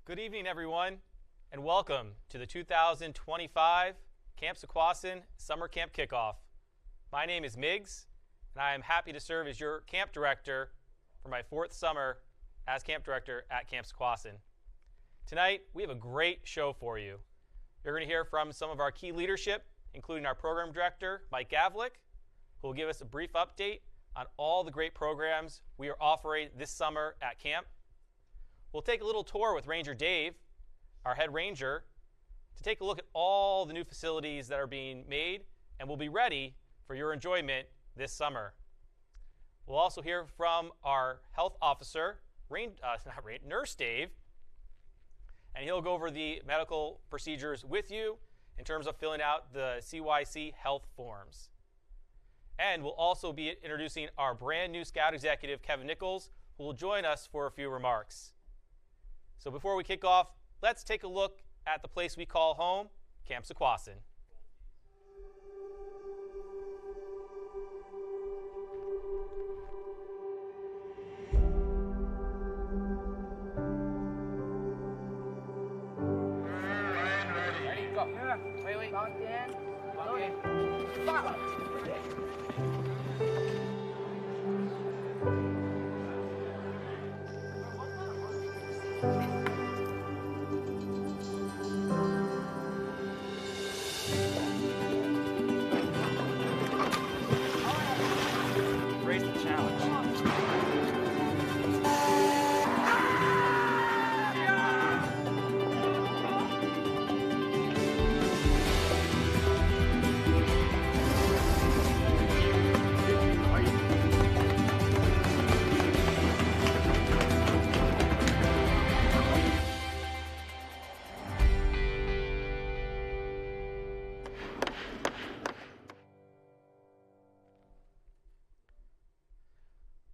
Good evening, everyone, and welcome to the 2025 Camp Sequassen Summer Camp Kickoff. My name is Miggs, and I am happy to serve as your camp director for my 4th summer as camp director at Camp Sequassen. Tonight, we have a great show for you. You're going to hear from some of our key leadership, including our program director, Mike Gavlik, who will give us a brief update on all the great programs we are offering this summer at camp. We'll take a little tour with Ranger Dave, our head ranger, to take a look at all the new facilities that are being made and will be ready for your enjoyment this summer. We'll also hear from our health officer, Nurse Dave, and he'll go over the medical procedures with you in terms of filling out the CYC health forms. And we'll also be introducing our brand new Scout executive, Kevin Nichols, who will join us for a few remarks. So before we kick off, let's take a look at the place we call home, Camp Sequassen. Ready? Go. Yeah. Wait. Locked in. Locked in. Stop. Raise the challenge.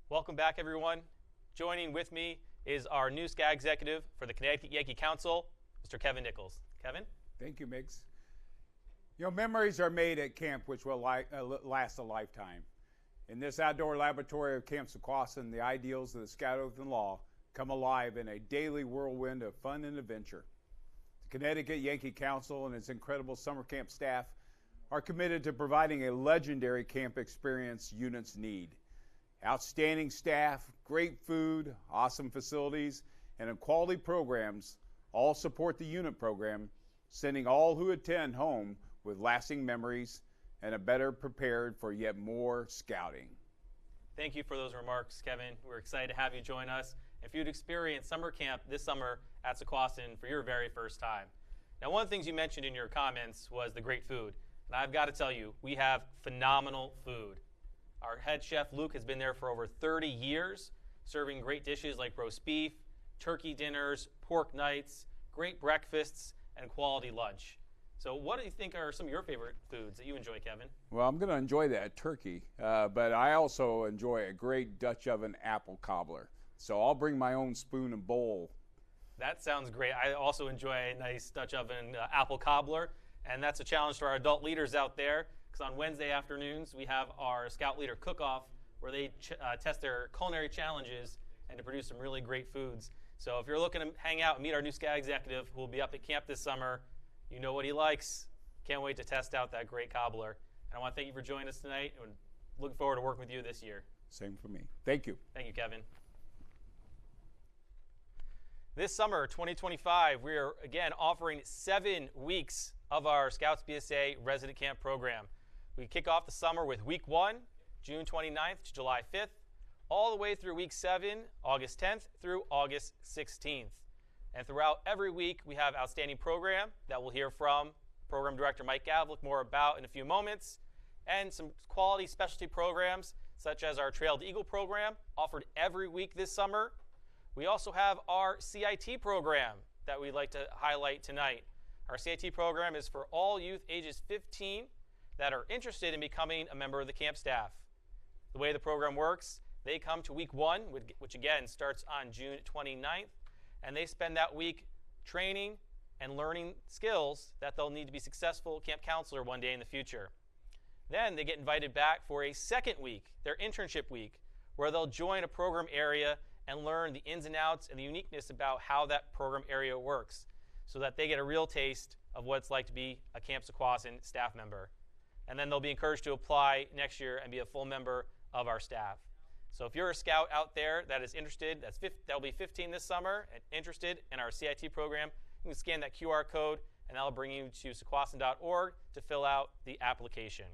Welcome back, everyone. Joining with me is our new Scout executive for the Connecticut Yankee Council, Mr. Kevin Nichols. Kevin? Thank you, Miggs. You know, memories are made at camp which will last a lifetime. In this outdoor laboratory of Camp Sequassen, the ideals of the Scout Oath and Law come alive in a daily whirlwind of fun and adventure. The Connecticut Yankee Council and its incredible summer camp staff are committed to providing a legendary camp experience units need. Outstanding staff, great food, awesome facilities, and quality programs all support the unit program, sending all who attend home with lasting memories and a better prepared for yet more scouting. Thank you for those remarks, Kevin. We're excited to have you join us. If you'd experience summer camp this summer at Sequassen for your very first time. Now, one of the things you mentioned in your comments was the great food. And I've got to tell you, we have phenomenal food. Our head chef, Luke, has been there for over 30 years, serving great dishes like roast beef, turkey dinners, pork nights, great breakfasts, and quality lunch. So what do you think are some of your favorite foods that you enjoy, Kevin? Well, I'm going to enjoy that turkey, but I also enjoy a great Dutch oven apple cobbler. So I'll bring my own spoon and bowl. That sounds great. I also enjoy a nice Dutch oven apple cobbler, and that's a challenge to our adult leaders out there. Because on Wednesday afternoons, we have our Scout Leader Cook-Off, where they test their culinary challenges and to produce some really great foods. So if you're looking to hang out and meet our new Scout executive who will be up at camp this summer, you know what he likes. Can't wait to test out that great cobbler. And I want to thank you for joining us tonight, and looking forward to working with you this year. Same for me. Thank you. Thank you, Kevin. This summer, 2025, we are again offering 7 weeks of our Scouts BSA resident camp program. We kick off the summer with week 1, June 29th to July 5th, all the way through week 7, August 10th through August 16th. And throughout every week, we have outstanding program that we'll hear from Program Director Mike Gavlik more about in a few moments, and some quality specialty programs such as our Trailed Eagle program offered every week this summer. We also have our CIT program that we'd like to highlight tonight. Our CIT program is for all youth ages 15 that are interested in becoming a member of the camp staff. The way the program works, they come to week 1, which again starts on June 29th, and they spend that week training and learning skills that they'll need to be successful camp counselor one day in the future. Then they get invited back for a second week, their internship week, where they'll join a program area and learn the ins and outs and the uniqueness about how that program area works so that they get a real taste of what it's like to be a Camp Sequassen staff member. And then they'll be encouraged to apply next year and be a full member of our staff. So if you're a scout out there that is interested, that'll be 15 this summer, and interested in our CIT program, you can scan that QR code, and that'll bring you to sequassen.org to fill out the application.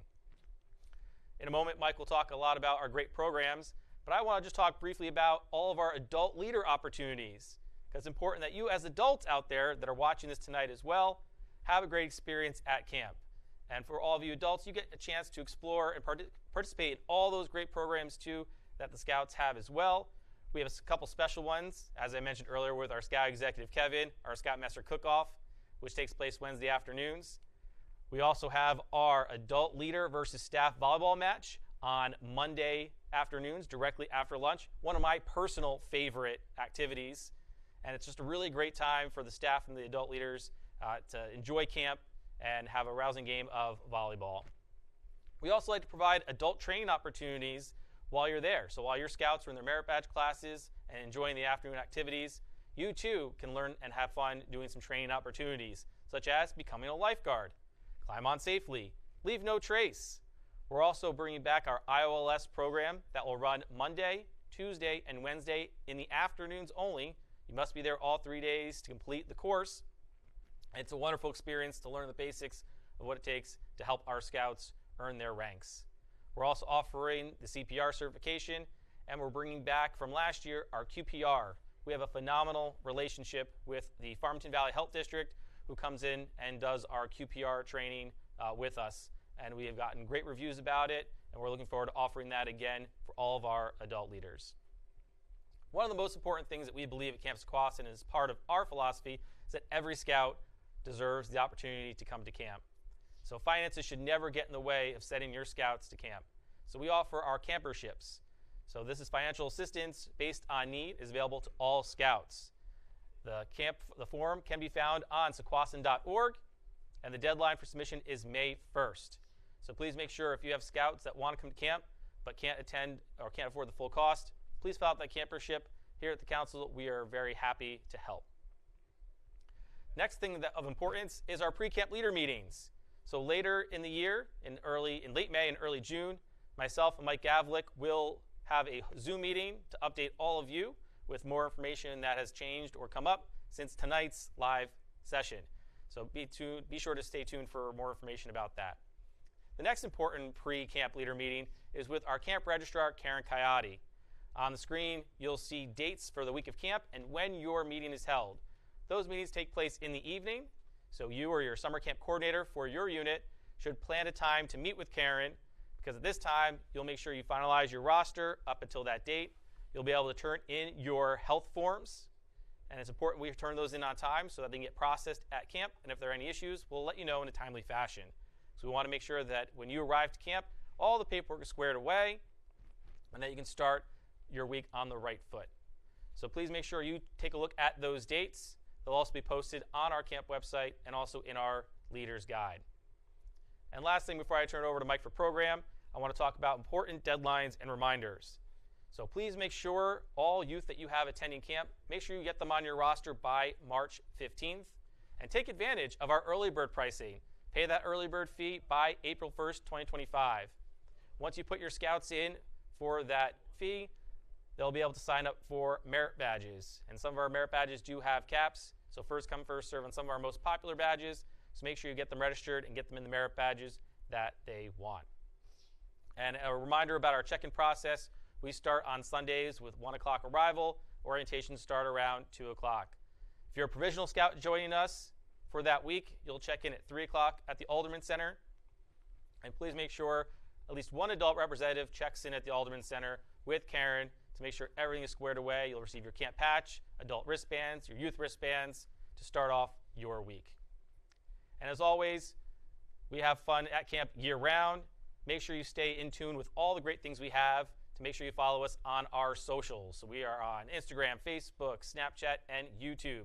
In a moment, Mike will talk a lot about our great programs, but I want to just talk briefly about all of our adult leader opportunities, because it's important that you as adults out there that are watching this tonight as well have a great experience at camp. And for all of you adults, you get a chance to explore and participate in all those great programs too that the Scouts have as well. We have a couple special ones, as I mentioned earlier, with our Scout Executive Kevin, our Scoutmaster Cook-Off, which takes place Wednesday afternoons. We also have our adult leader versus staff volleyball match on Monday afternoons, directly after lunch. One of my personal favorite activities. And it's just a really great time for the staff and the adult leaders to enjoy camp and have a rousing game of volleyball. We also like to provide adult training opportunities while you're there. So while your scouts are in their merit badge classes and enjoying the afternoon activities, you too can learn and have fun doing some training opportunities, such as becoming a lifeguard, climb on safely, leave no trace. We're also bringing back our IOLS program that will run Monday, Tuesday, and Wednesday in the afternoons only. You must be there all 3 days to complete the course. It's a wonderful experience to learn the basics of what it takes to help our scouts earn their ranks. We're also offering the CPR certification, and we're bringing back from last year our QPR. We have a phenomenal relationship with the Farmington Valley Health District, who comes in and does our QPR training with us. And we have gotten great reviews about it, and we're looking forward to offering that again for all of our adult leaders. One of the most important things that we believe at Camp Sequassen, and is part of our philosophy, is that every scout deserves the opportunity to come to camp. So finances should never get in the way of sending your scouts to camp. So we offer our camperships. So this is financial assistance based on need, is available to all scouts. The form can be found on sequassen.org, and the deadline for submission is May 1st. So please make sure if you have scouts that want to come to camp but can't attend or can't afford the full cost, please fill out that campership. Here at the council, we are very happy to help. Next thing of importance is our pre-camp leader meetings. So later in the year, in late May and early June, myself and Mike Gavlik will have a Zoom meeting to update all of you with more information that has changed or come up since tonight's live session. So be sure to stay tuned for more information about that. The next important pre-camp leader meeting is with our camp registrar, Karen Coyote. On the screen, you'll see dates for the week of camp and when your meeting is held. Those meetings take place in the evening, so you or your summer camp coordinator for your unit should plan a time to meet with Karen, because at this time, you'll make sure you finalize your roster up until that date. You'll be able to turn in your health forms, and it's important we turn those in on time so that they can get processed at camp, and if there are any issues, we'll let you know in a timely fashion. So we want to make sure that when you arrive to camp, all the paperwork is squared away, and that you can start your week on the right foot. So please make sure you take a look at those dates. They'll also be posted on our camp website and also in our leader's guide. And last thing before I turn it over to Mike for program, I want to talk about important deadlines and reminders. So please make sure all youth that you have attending camp, make sure you get them on your roster by March 15th. And take advantage of our early bird pricing. Pay that early bird fee by April 1st, 2025. Once you put your scouts in for that fee, they'll be able to sign up for merit badges. And some of our merit badges do have caps, so first come, first serve on some of our most popular badges. So make sure you get them registered and get them in the merit badges that they want. And a reminder about our check-in process, we start on Sundays with 1 o'clock arrival. Orientations start around 2 o'clock. If you're a provisional scout joining us for that week, you'll check in at 3 o'clock at the Alderman Center. And please make sure at least one adult representative checks in at the Alderman Center with Karen to make sure everything is squared away. You'll receive your camp patch, adult wristbands, your youth wristbands to start off your week. And as always, we have fun at camp year-round. Make sure you stay in tune with all the great things we have. To make sure you follow us on our socials. So we are on Instagram, Facebook, Snapchat, and YouTube.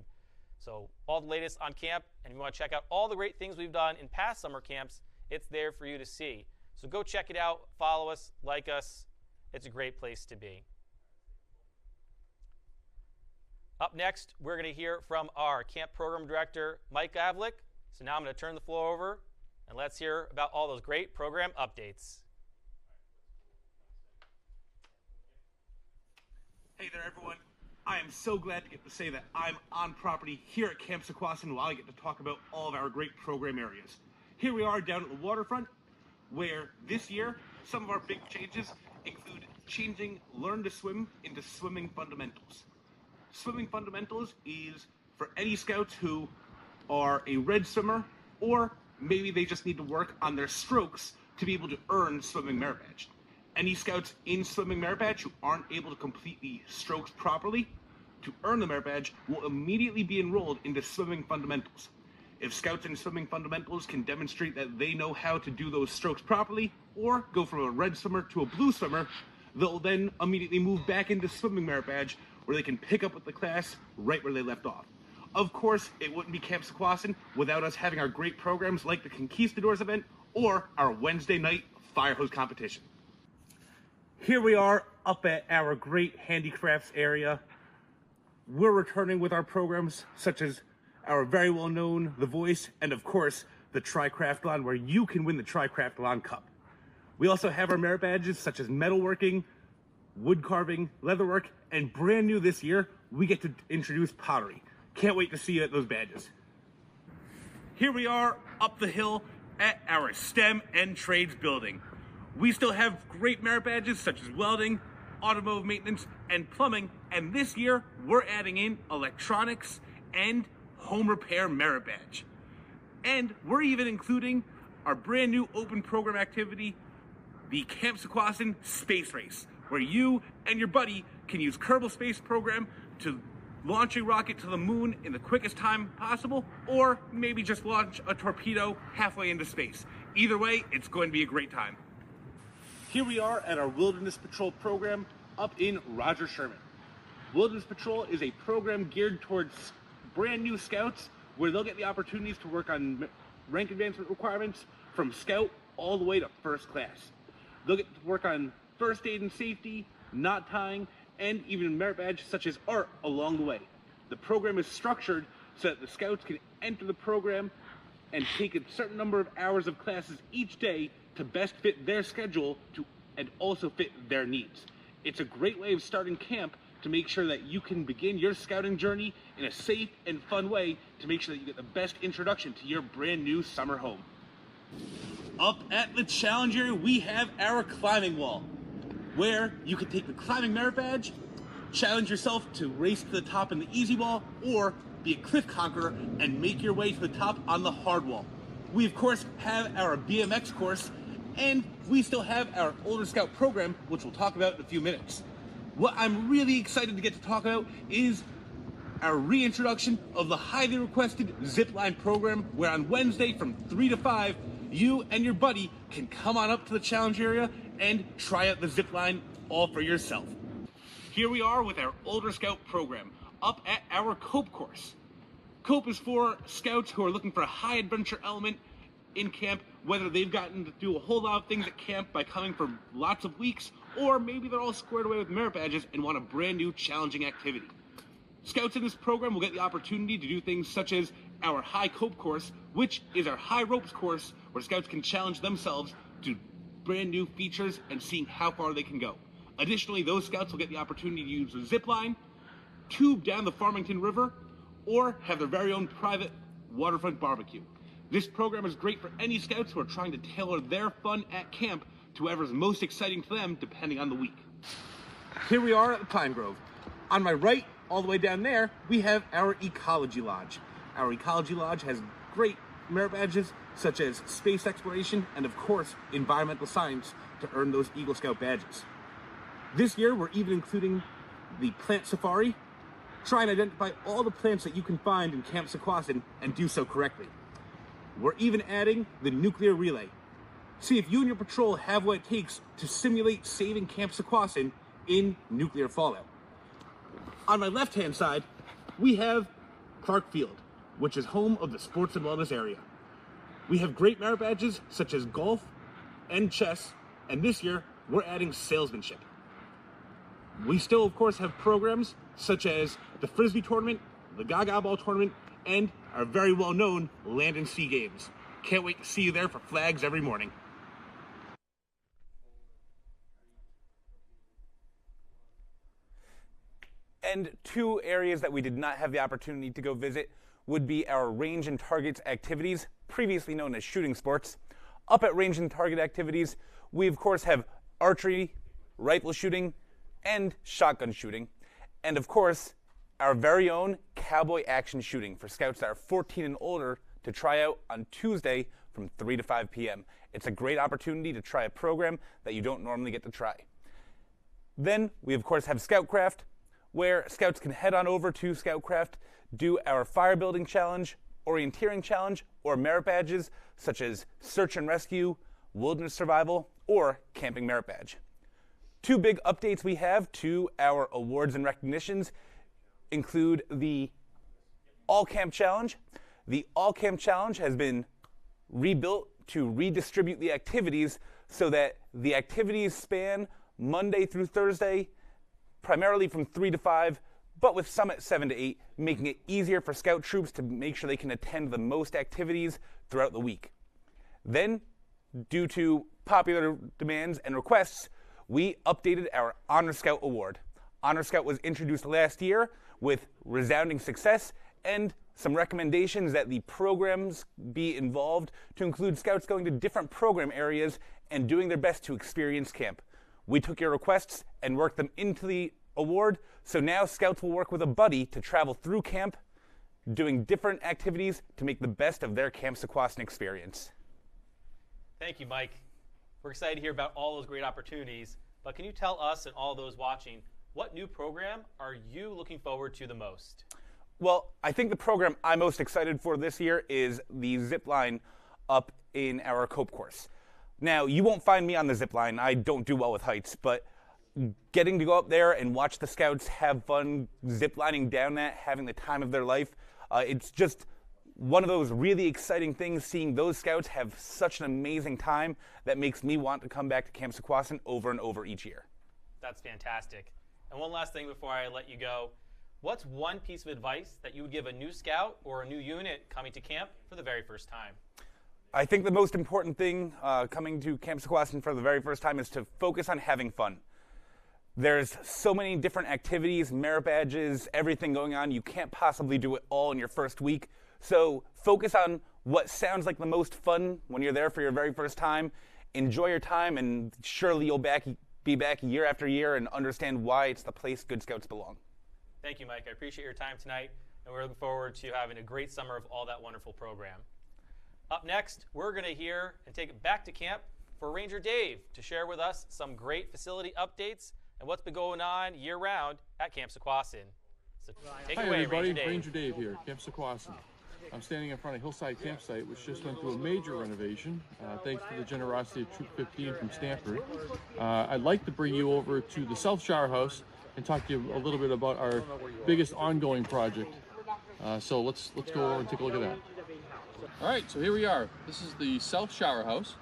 So all the latest on camp, and if you want to check out all the great things we've done in past summer camps, it's there for you to see. So go check it out, follow us, like us. It's a great place to be. Up next, we're going to hear from our camp program director, Mike Gavlik. So now I'm going to turn the floor over, and let's hear about all those great program updates. Hey there, everyone. I am so glad to get to say that I'm on property here at Camp Sequassen while I get to talk about all of our great program areas. Here we are down at the waterfront, where this year, some of our big changes include changing Learn to Swim into Swimming Fundamentals. Swimming Fundamentals is for any scouts who are a red swimmer, or maybe they just need to work on their strokes to be able to earn Swimming Merit Badge. Any scouts in Swimming Merit Badge who aren't able to complete the strokes properly to earn the Merit Badge will immediately be enrolled into Swimming Fundamentals. If scouts in Swimming Fundamentals can demonstrate that they know how to do those strokes properly, or go from a red swimmer to a blue swimmer, they'll then immediately move back into Swimming Merit Badge, where they can pick up with the class right where they left off. Of course, it wouldn't be Camp Sequassen without us having our great programs like the Conquistadors event or our Wednesday night fire hose competition. Here we are up at our great handicrafts area. We're returning with our programs such as our very well-known The Voice and, of course, the Tri-Craftalon, where you can win the Tri-Craftalon Cup. We also have our merit badges such as metalworking, wood carving, leatherwork, and brand new this year, we get to introduce pottery. Can't wait to see you at those badges. Here we are up the hill at our STEM and Trades building. We still have great merit badges such as welding, automotive maintenance, and plumbing, and this year we're adding in electronics and home repair merit badge. And we're even including our brand new open program activity, the Camp Sequassen Space Race, where you and your buddy can use Kerbal Space Program to launch a rocket to the moon in the quickest time possible, or maybe just launch a torpedo halfway into space. Either way, it's going to be a great time. Here we are at our Wilderness Patrol program up in Roger Sherman. Wilderness Patrol is a program geared towards brand new scouts where they'll get the opportunities to work on rank advancement requirements from scout all the way to first class. They'll get to work on first aid and safety, knot tying, and even merit badges such as art along the way. The program is structured so that the scouts can enter the program and take a certain number of hours of classes each day to best fit their schedule and also fit their needs. It's a great way of starting camp to make sure that you can begin your scouting journey in a safe and fun way to make sure that you get the best introduction to your brand new summer home. Up at the challenge area, we have our climbing wall, where you can take the climbing merit badge, challenge yourself to race to the top in the easy wall, or be a cliff conqueror and make your way to the top on the hard wall. We of course have our BMX course, and we still have our Older Scout program, which we'll talk about in a few minutes. What I'm really excited to get to talk about is our reintroduction of the highly requested zipline program, where on Wednesday from 3 to 5, you and your buddy can come on up to the challenge area and try out the zipline all for yourself. Here we are with our Older Scout program up at our Cope course. Cope is for scouts who are looking for a high adventure element in camp, whether they've gotten to do a whole lot of things at camp by coming for lots of weeks, or maybe they're all squared away with merit badges and want a brand new challenging activity. Scouts in this program will get the opportunity to do things such as our High Cope course, which is our high ropes course, where scouts can challenge themselves to brand new features and seeing how far they can go. Additionally, those scouts will get the opportunity to use a zip line, tube down the Farmington River, or have their very own private waterfront barbecue. This program is great for any scouts who are trying to tailor their fun at camp to whatever's most exciting to them, depending on the week. Here we are at the Pine Grove. On my right, all the way down there, we have our Ecology Lodge. Our Ecology Lodge has great merit badges such as space exploration and, of course, environmental science to earn those Eagle Scout badges. This year, we're even including the plant safari. Try and identify all the plants that you can find in Camp Sequassen and do so correctly. We're even adding the nuclear relay. See if you and your patrol have what it takes to simulate saving Camp Sequassen in nuclear fallout. On my left-hand side, we have Clark Field, which is home of the sports and wellness area. We have great merit badges such as golf and chess, and this year we're adding salesmanship. We still, of course, have programs such as the Frisbee Tournament, the Gaga Ball Tournament, and our very well-known Land and Sea Games. Can't wait to see you there for flags every morning. And two areas that we did not have the opportunity to go visit would be our range and targets activities, previously known as shooting sports. Up at range and target activities, we of course have archery, rifle shooting, and shotgun shooting. And of course, our very own cowboy action shooting for scouts that are 14 and older to try out on Tuesday from 3 to 5 p.m. It's a great opportunity to try a program that you don't normally get to try. Then we of course have Scoutcraft, where scouts can head on over to Scoutcraft, do our fire building challenge, orienteering challenge, or merit badges such as search and rescue, wilderness survival, or camping merit badge. Two big updates we have to our awards and recognitions include the All Camp Challenge. The All Camp Challenge has been rebuilt to redistribute the activities so that the activities span Monday through Thursday, primarily from 3 to 5, but with some at 7 to 8, making it easier for scout troops to make sure they can attend the most activities throughout the week. Then, due to popular demands and requests, we updated our Honor Scout Award. Honor Scout was introduced last year with resounding success and some recommendations that the programs be involved to include scouts going to different program areas and doing their best to experience camp. We took your requests and worked them into the award, so now scouts will work with a buddy to travel through camp, doing different activities to make the best of their Camp Sequassen experience. Thank you, Mike. We're excited to hear about all those great opportunities, but can you tell us and all those watching, what new program are you looking forward to the most? Well, I think the program I'm most excited for this year is the zip line up in our Cope course. Now, you won't find me on the zip line. I don't do well with heights, but getting to go up there and watch the scouts have fun zip lining down that, having the time of their life, it's just one of those really exciting things, seeing those scouts have such an amazing time that makes me want to come back to Camp Sequassen over and over each year. That's fantastic. And one last thing before I let you go. What's one piece of advice that you would give a new scout or a new unit coming to camp for the very first time? I think the most important thing coming to Camp Sequassen for the very first time is to focus on having fun. There's so many different activities, merit badges, everything going on. You can't possibly do it all in your first week. So focus on what sounds like the most fun when you're there for your very first time. Enjoy your time, and surely you'll be back year after year and understand why it's the place good scouts belong. Thank you, Mike. I appreciate your time tonight, and we're looking forward to having a great summer of all that wonderful program. Up next, we're going to hear and take it back to camp for Ranger Dave to share with us some great facility updates and what's been going on year-round at Camp Sequassen. So take it away, everybody. Ranger Dave. Ranger Dave here, Camp Sequassen. I'm standing in front of Hillside Campsite, which just went through a major renovation, thanks to the generosity of Troop 15 from Stanford. I'd like to bring you over to the South Shower House and talk to you a little bit about our biggest ongoing project. So let's go over and take a look at that. All right, so here we are. This is the South Shower House,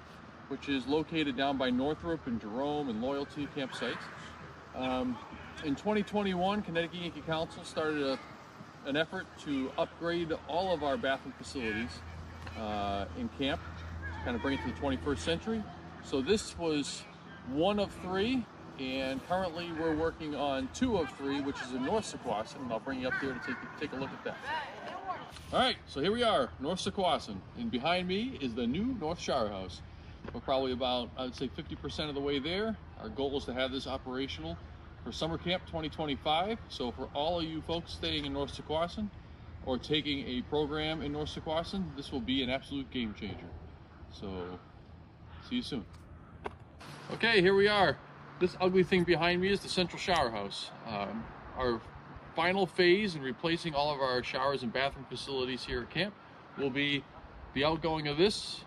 which is located down by Northrop and Jerome and Loyalty campsites. In 2021, Connecticut Yankee Council started an effort to upgrade all of our bathroom facilities in camp, to kind of bring it to the 21st century. So this was one of three, and currently we're working on 2 of 3, which is in North Sequassen, and I'll bring you up there to take a look at that. All right, so here we are, North Sequassen, and behind me is the new North Shower House. We're probably about, I would say, 50% of the way there. Our goal is to have this operational for Summer Camp 2025. So for all of you folks staying in North Sequassen or taking a program in North Sequassen, this will be an absolute game changer. So see you soon. Okay, here we are. This ugly thing behind me is the Central Shower House. Our final phase in replacing all of our showers and bathroom facilities here at camp will be the outgoing of this,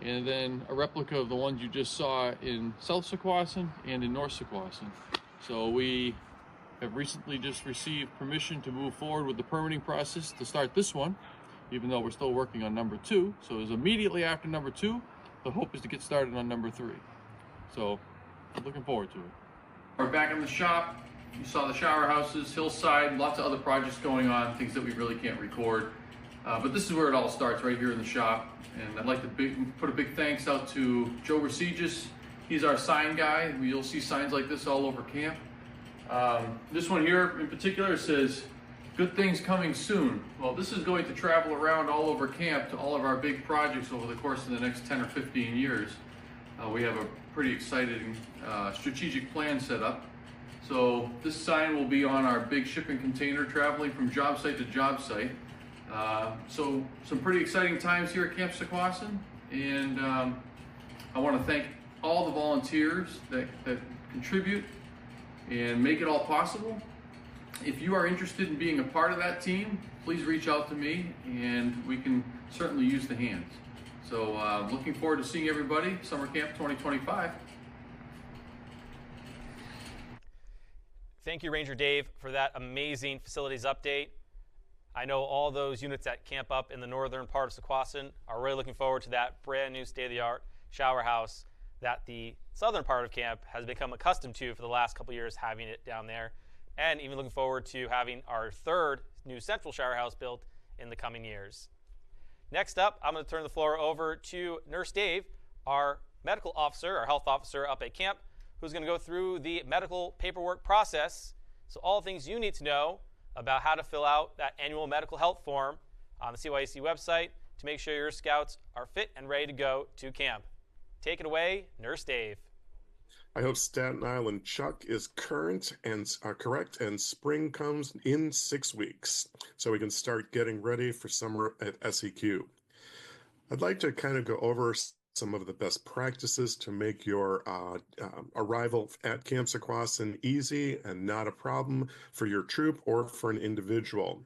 and then a replica of the ones you just saw in South Sequassen and in North Sequassen. So we have recently just received permission to move forward with the permitting process to start this one, even though we're still working on number 2. So it's immediately after number 2, the hope is to get started on number 3. So I'm looking forward to it. We're back in the shop, You saw the shower houses, hillside, lots of other projects going on, things that we really can't record. But this is where it all starts, right here in the shop. And I'd like to put a big thanks out to Joe Regis. He's our sign guy. You'll see signs like this all over camp. This one here in particular says, "Good things coming soon." Well, this is going to travel around all over camp to all of our big projects over the course of the next 10 or 15 years. We have a pretty exciting strategic plan set up. So this sign will be on our big shipping container traveling from job site to job site. So some pretty exciting times here at Camp Sequassen, and I want to thank all the volunteers that contribute and make it all possible. If you are interested in being a part of that team, please reach out to me and we can certainly use the hands. So looking forward to seeing everybody, Summer Camp 2025. Thank you, Ranger Dave, for that amazing facilities update. I know all those units that camp up in the northern part of Sequassen are really looking forward to that brand new state-of-the-art shower house that the southern part of camp has become accustomed to for the last couple years, having it down there, and even looking forward to having our third new central shower house built in the coming years. Next up, I'm going to turn the floor over to Nurse Dave, our medical officer, our health officer up at camp, who's going to go through the medical paperwork process. So all the things you need to know about how to fill out that annual medical health form on the CYAC website to make sure your scouts are fit and ready to go to camp. Take it away, Nurse Dave. I hope Staten Island Chuck is current and correct, and spring comes in 6 weeks, so we can start getting ready for summer at SEQ. I'd like to kind of go over some of the best practices to make your arrival at Camp Sequassen easy and not a problem for your troop or for an individual.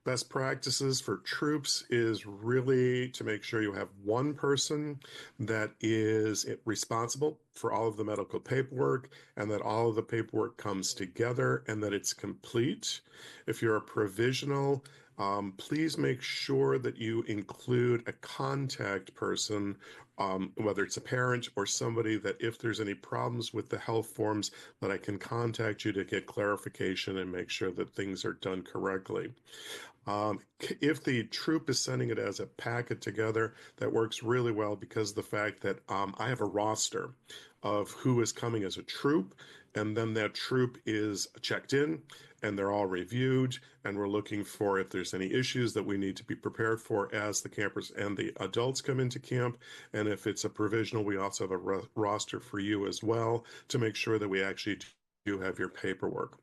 Best practices for troops is really to make sure you have one person that is responsible for all of the medical paperwork, and that all of the paperwork comes together and that it's complete. If you're a provisional, please make sure that you include a contact person, whether it's a parent or somebody, that if there's any problems with the health forms, that I can contact you to get clarification and make sure that things are done correctly. If the troop is sending it as a packet together, that works really well because of the fact that I have a roster of who is coming as a troop, and then that troop is checked in and they're all reviewed, and we're looking for if there's any issues that we need to be prepared for as the campers and the adults come into camp. And if it's a provisional, we also have a roster for you as well to make sure that we actually do have your paperwork.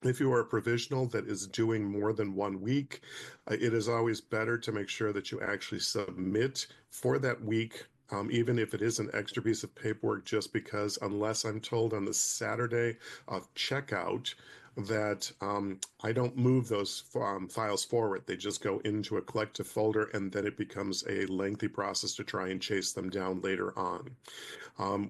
If you are a provisional that is doing more than 1 week, it is always better to make sure that you actually submit for that week, even if it is an extra piece of paperwork, just because unless I'm told on the Saturday of checkout that I don't move those files forward. They just go into a collective folder, and then it becomes a lengthy process to try and chase them down later on.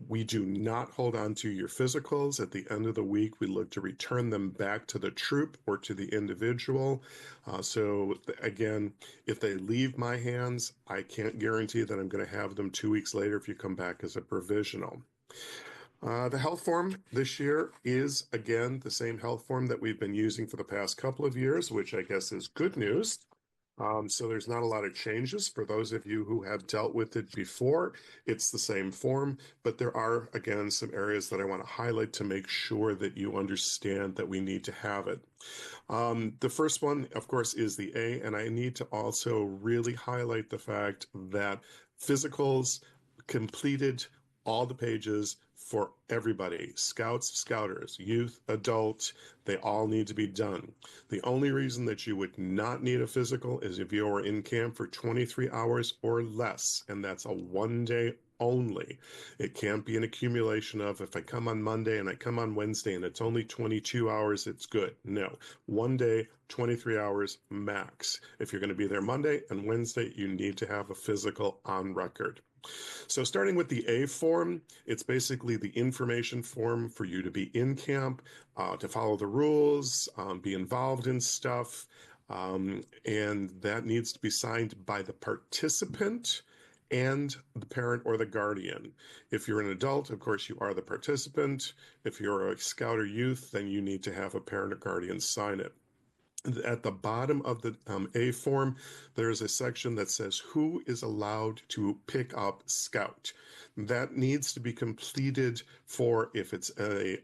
We do not hold on to your physicals. At the end of the week, we look to return them back to the troop or to the individual. So again, if they leave my hands, I can't guarantee that I'm going to have them 2 weeks later if you come back as a provisional. The health form this year is, again, the same health form that we've been using for the past couple of years, which I guess is good news. So there's not a lot of changes. For those of you who have dealt with it before, it's the same form, but there are, again, some areas that I want to highlight to make sure that you understand that we need to have it. The first one, of course, is the A, and I need to also really highlight the fact that physicals completed all the pages for everybody, scouts, scouters, youth, adult, they all need to be done. The only reason that you would not need a physical is if you are in camp for 23 hours or less, and that's a 1 day only. It can't be an accumulation of, if I come on Monday and I come on Wednesday and it's only 22 hours, it's good. No, 1 day, 23 hours max. If you're going to be there Monday and Wednesday, you need to have a physical on record. So starting with the A form, it's basically the information form for you to be in camp, to follow the rules, be involved in stuff, and that needs to be signed by the participant and the parent or the guardian. If you're an adult, of course, you are the participant. If you're a scout or youth, then you need to have a parent or guardian sign it. At the bottom of the A form, there's a section that says who is allowed to pick up scout. That needs to be completed for if it's the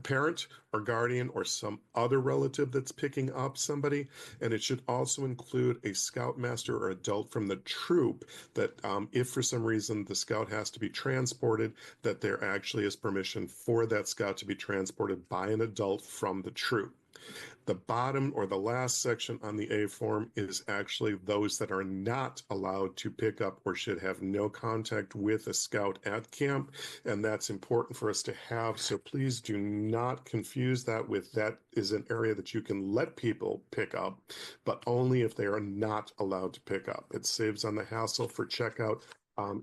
parent or guardian or some other relative that's picking up somebody. And it should also include a scoutmaster or adult from the troop that if for some reason the scout has to be transported, that there actually is permission for that scout to be transported by an adult from the troop. The bottom or the last section on the A form is actually those that are not allowed to pick up or should have no contact with a scout at camp. And that's important for us to have. So please do not confuse that with that is an area that you can let people pick up, but only if they are not allowed to pick up. It saves on the hassle for checkout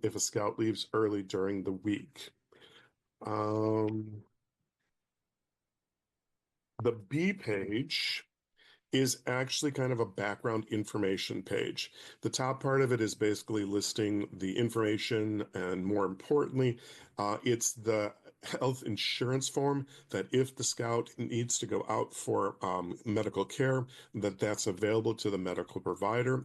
if a scout leaves early during the week. The B page is actually kind of a background information page. The top part of it is basically listing the information, and more importantly, it's the health insurance form that if the scout needs to go out for medical care, that's available to the medical provider,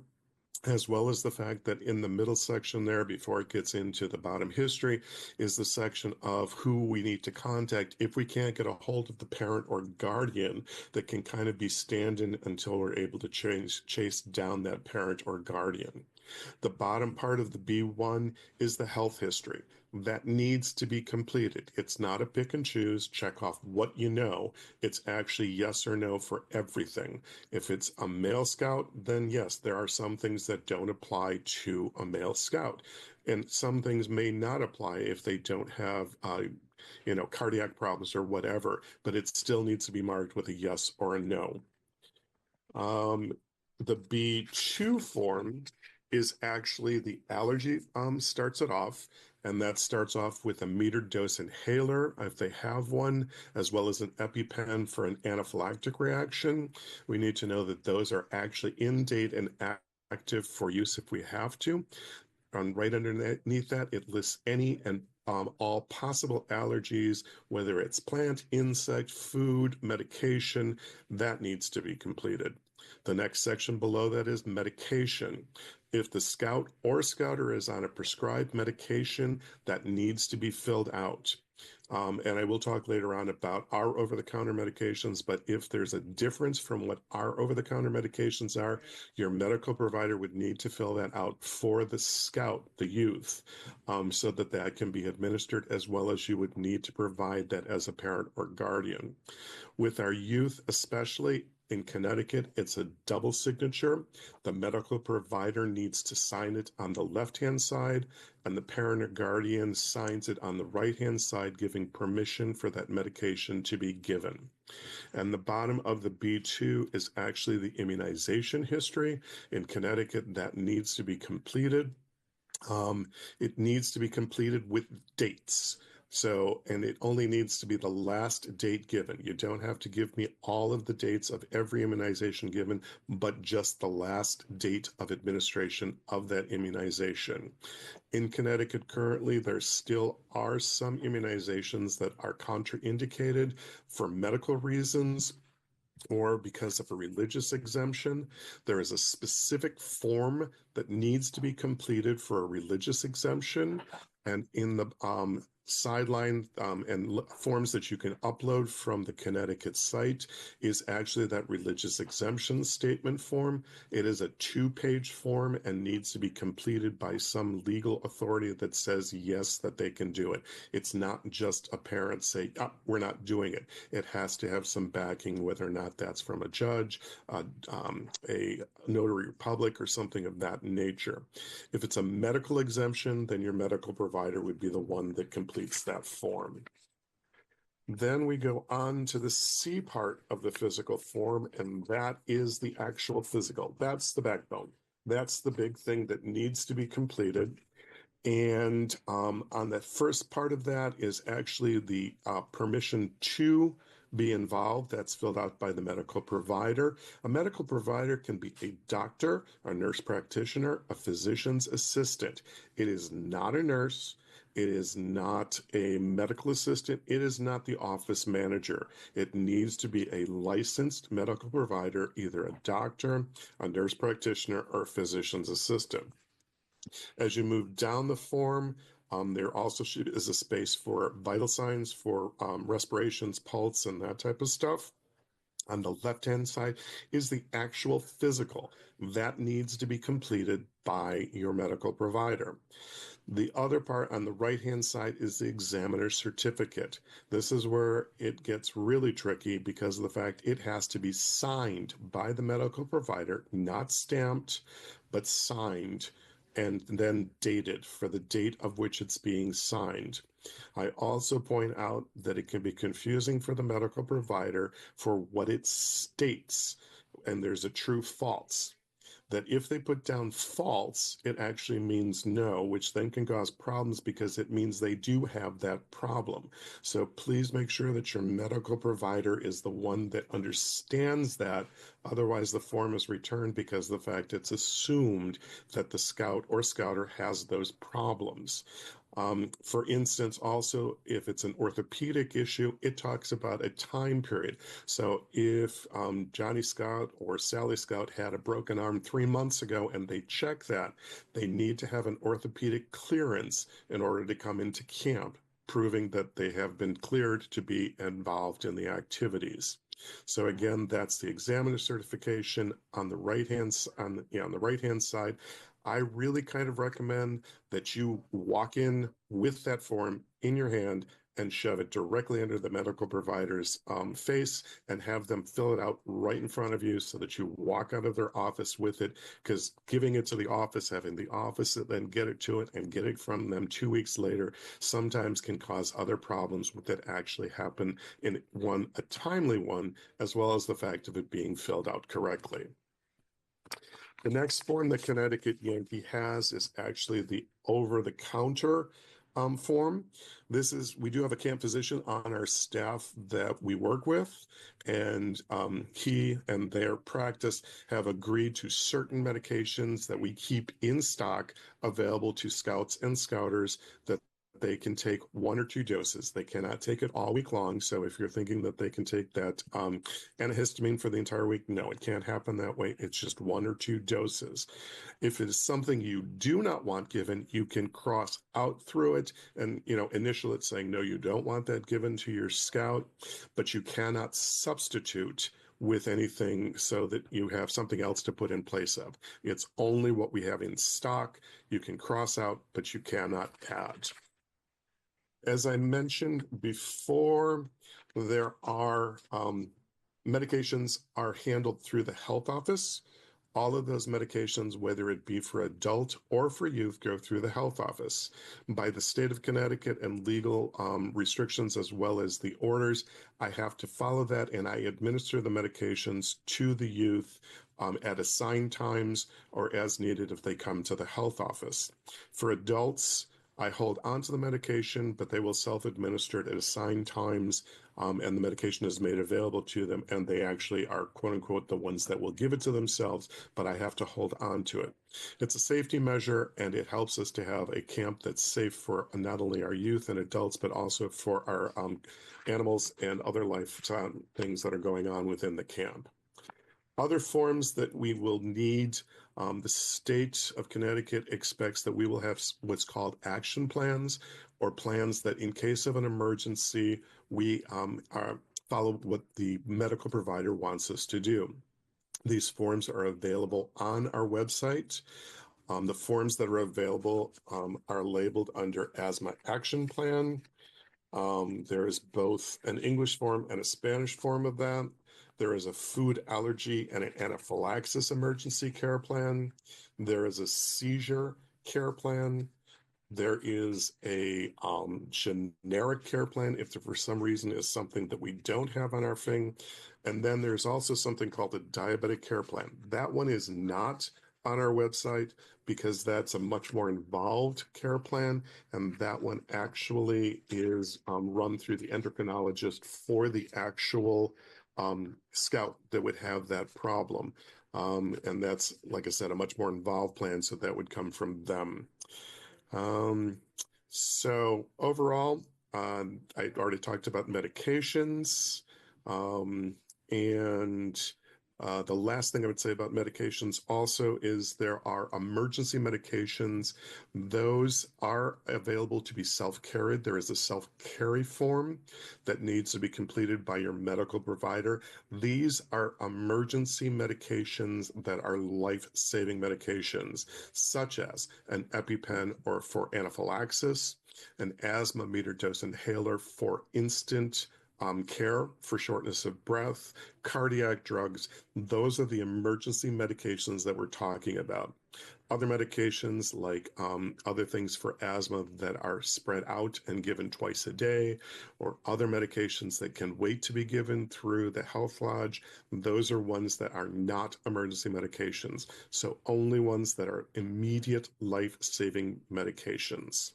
as well as the fact that in the middle section there, before it gets into the bottom history, is the section of who we need to contact if we can't get a hold of the parent or guardian that can kind of be stand-in until we're able to chase down that parent or guardian. The bottom part of the B1 is the health history. That needs to be completed. It's not a pick and choose, check off what you know. It's actually yes or no for everything. If it's a male scout, then yes, there are some things that don't apply to a male scout. And some things may not apply if they don't have cardiac problems or whatever, but it still needs to be marked with a yes or a no. The B2 form is actually the allergy starts it off, and that starts off with a metered dose inhaler if they have one, as well as an EpiPen for an anaphylactic reaction. We need to know that those are actually in date and active for use if we have to. And right underneath that, it lists any and all possible allergies, whether it's plant, insect, food, medication, that needs to be completed. The next section below that is medication. If the scout or scouter is on a prescribed medication, that needs to be filled out. And I will talk later on about our over-the-counter medications, but if there's a difference from what our over-the-counter medications are, your medical provider would need to fill that out for the scout, the youth, so that that can be administered, as well as you would need to provide that as a parent or guardian. With our youth especially, in Connecticut, it's a double signature. The medical provider needs to sign it on the left-hand side, and the parent or guardian signs it on the right-hand side, giving permission for that medication to be given. And the bottom of the B2 is actually the immunization history. In Connecticut, that needs to be completed. It needs to be completed with dates. So, and it only needs to be the last date given. You don't have to give me all of the dates of every immunization given, but just the last date of administration of that immunization. In Connecticut currently, there still are some immunizations that are contraindicated for medical reasons or because of a religious exemption. There is a specific form that needs to be completed for a religious exemption. And in the sideline and forms that you can upload from the Connecticut site is actually that religious exemption statement form. It is a 2-page form and needs to be completed by some legal authority that says yes, that they can do it. It's not just a parent say, oh, we're not doing it. It has to have some backing, whether or not that's from a judge, a notary public, or something of that nature. If it's a medical exemption, then your medical provider would be the one that completes that form. Then we go on to the C part of the physical form, and that is the actual physical. That's the backbone. That's the big thing that needs to be completed. And on the first part of that is actually the permission to be involved. That's filled out by the medical provider. A medical provider can be a doctor, a nurse practitioner, a physician's assistant. It is not a nurse. It is not a medical assistant. It is not the office manager. It needs to be a licensed medical provider, either a doctor, a nurse practitioner, or a physician's assistant. As you move down the form, there also is a space for vital signs, for respirations, pulse, and that type of stuff. On the left-hand side is the actual physical. That needs to be completed by your medical provider. The other part on the right-hand side is the examiner's certificate. This is where it gets really tricky because of the fact it has to be signed by the medical provider, not stamped, but signed, and then dated for the date of which it's being signed. I also point out that it can be confusing for the medical provider for what it states, and there's a true false. That if they put down false, it actually means no, which then can cause problems because it means they do have that problem. So please make sure that your medical provider is the one that understands that. Otherwise, the form is returned because of the fact it's assumed that the scout or scouter has those problems. For instance, also, if it's an orthopedic issue, it talks about a time period. So if Johnny Scout or Sally Scout had a broken arm 3 months ago and they check that, they need to have an orthopedic clearance in order to come into camp, proving that they have been cleared to be involved in the activities. So again, that's the examiner certification on the right-hand side. I really kind of recommend that you walk in with that form in your hand and shove it directly under the medical provider's face and have them fill it out right in front of you so that you walk out of their office with it, because giving it to the office, having the office then get it to it and get it from them 2 weeks later sometimes can cause other problems that actually happen in a timely one, as well as the fact of it being filled out correctly. The next form that Connecticut Yankee has is actually the over-the-counter form. We do have a camp physician on our staff that we work with, and he and their practice have agreed to certain medications that we keep in stock available to scouts and scouters that they can take 1 or 2 doses. They cannot take it all week long. So if you're thinking that they can take that antihistamine for the entire week, no, it can't happen that way. It's just 1 or 2 doses. If it is something you do not want given, you can cross out through it and, initial it saying, no, you don't want that given to your scout, but you cannot substitute with anything so that you have something else to put in place of. It's only what we have in stock. You can cross out, but you cannot add. As I mentioned before, there are medications are handled through the health office. All of those medications, whether it be for adult or for youth, go through the health office. By the state of Connecticut and legal restrictions, as well as the orders, I have to follow that, and I administer the medications to the youth at assigned times or as needed if they come to the health office. For adults, I hold onto the medication, but they will self-administer it at assigned times, and the medication is made available to them, and they actually are, quote-unquote, the ones that will give it to themselves, but I have to hold on to it. It's a safety measure, and it helps us to have a camp that's safe for not only our youth and adults, but also for our animals and other life things that are going on within the camp. Other forms that we will need, the state of Connecticut expects that we will have what's called action plans, or plans that in case of an emergency, we follow what the medical provider wants us to do. These forms are available on our website. The forms that are available are labeled under Asthma Action Plan. There is both an English form and a Spanish form of that. There is a food allergy and an anaphylaxis emergency care plan. There is a seizure care plan. There is a generic care plan if there for some reason is something that we don't have on our thing. And then there's also something called a diabetic care plan. That one is not on our website because that's a much more involved care plan, and that one actually is run through the endocrinologist for the actual scout that would have that problem. And that's, like I said, a much more involved plan, so that would come from them. So overall, I already talked about medications, and the last thing I would say about medications also is there are emergency medications. Those are available to be self-carried. There is a self-carry form that needs to be completed by your medical provider. These are emergency medications that are life-saving medications, such as an EpiPen or for anaphylaxis, an asthma meter dose inhaler for instant care for shortness of breath, cardiac drugs. Those are the emergency medications that we're talking about. Other medications like other things for asthma that are spread out and given twice a day, or other medications that can wait to be given through the health lodge, those are ones that are not emergency medications. So only ones that are immediate life-saving medications.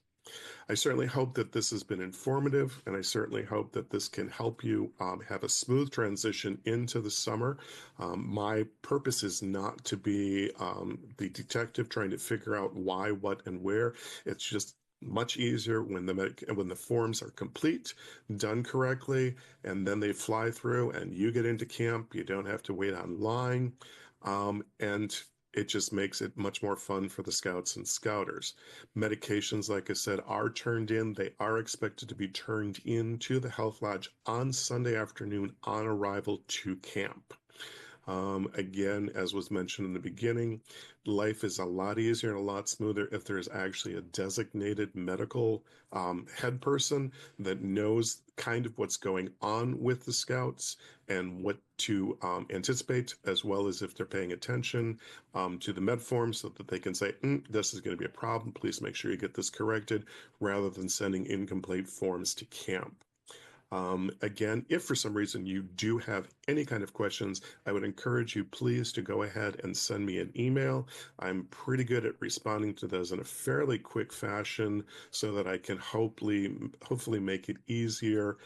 I certainly hope that this has been informative, and I certainly hope that this can help you have a smooth transition into the summer. My purpose is not to be the detective trying to figure out why, what, and where. It's just much easier when the forms are complete, done correctly, and then they fly through and you get into camp. You don't have to wait online, and it just makes it much more fun for the scouts and scouters. Medications, like I said, are turned in. They are expected to be turned in to the health lodge on Sunday afternoon on arrival to camp. Again, as was mentioned in the beginning, life is a lot easier and a lot smoother if there's actually a designated medical head person that knows kind of what's going on with the scouts and what to anticipate, as well as if they're paying attention to the med form, so that they can say, this is going to be a problem, please make sure you get this corrected, rather than sending incomplete forms to camp. Again, if for some reason you do have any kind of questions, I would encourage you please to go ahead and send me an email. I'm pretty good at responding to those in a fairly quick fashion, so that I can hopefully make it easier,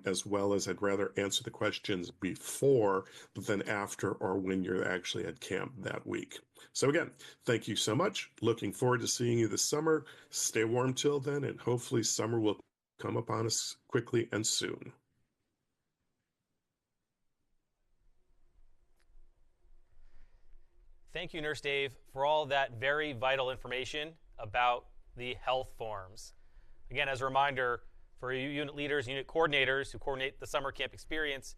as well as I'd rather answer the questions before than after, or when you're actually at camp that week. So again, thank you so much. Looking forward to seeing you this summer. Stay warm till then, and hopefully summer will come upon us quickly and soon. Thank you, Nurse Dave, for all that very vital information about the health forms. Again, as a reminder, for you unit leaders, unit coordinators who coordinate the summer camp experience,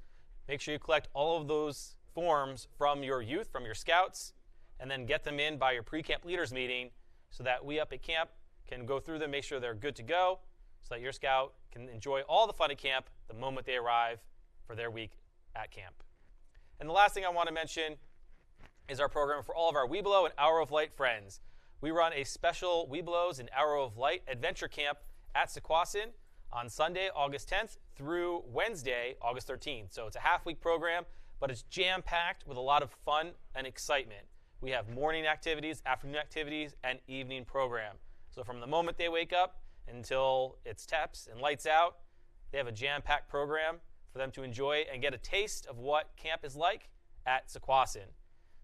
make sure you collect all of those forms from your youth, from your scouts, and then get them in by your pre-camp leaders meeting, so that we up at camp can go through them, make sure they're good to go, so that your scout can enjoy all the fun at camp the moment they arrive for their week at camp. And the last thing I want to mention is our program for all of our Webelow and Hour of Light friends. We run a special Webelows and Hour of Light adventure camp at Sequassen on Sunday, August 10th through Wednesday, August 13th. So it's a half-week program, but it's jam-packed with a lot of fun and excitement. We have morning activities, afternoon activities, and evening program. So from the moment they wake up until it's taps and lights out, they have a jam-packed program for them to enjoy and get a taste of what camp is like at Sequassen.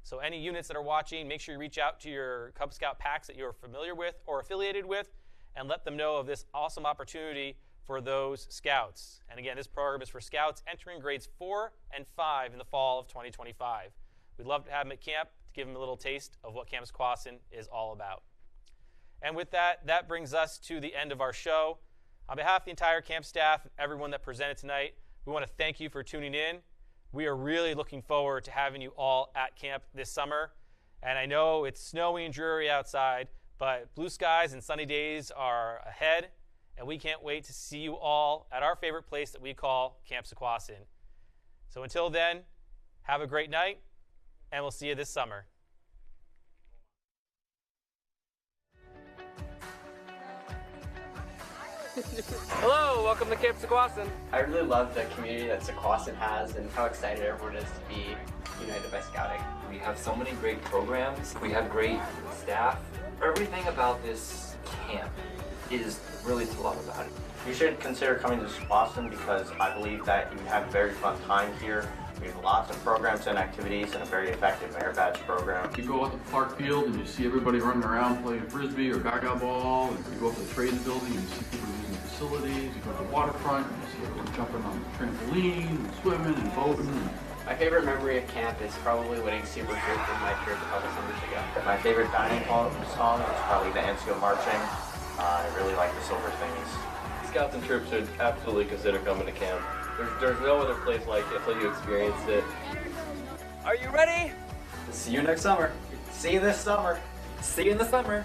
So any units that are watching, make sure you reach out to your Cub Scout packs that you're familiar with or affiliated with, and let them know of this awesome opportunity for those scouts. And again, this program is for scouts entering grades 4 and 5 in the fall of 2025. We'd love to have them at camp to give them a little taste of what Camp Sequassen is all about. And with that, that brings us to the end of our show. On behalf of the entire camp staff and everyone that presented tonight, we want to thank you for tuning in. We are really looking forward to having you all at camp this summer. And I know it's snowy and dreary outside, but blue skies and sunny days are ahead, and we can't wait to see you all at our favorite place that we call Camp Sequassen. So until then, have a great night, and we'll see you this summer. Hello, welcome to Camp Sequassen. I really love the community that Sequassen has and how excited everyone is to be united by scouting. We have so many great programs. We have great staff. Everything about this camp is really to love about it. You should consider coming to Sequassen because I believe that you have a very fun time here. We have lots of programs and activities and a very effective air badge program. You go out to the park field and you see everybody running around playing frisbee or gaga ball. And you go up to the trading building and you see people using facilities. You go to the waterfront and you see everyone jumping on the trampoline and swimming and boating. My favorite memory of camp is probably winning Super Group in my trip a couple summers ago. My favorite dining hall song is probably the NCO marching. I really like the Silver Thingies. Scouts and troops should absolutely consider coming to camp. There's no other place like it until you experience it. Are you ready? See you next summer. See you this summer. See you in the summer.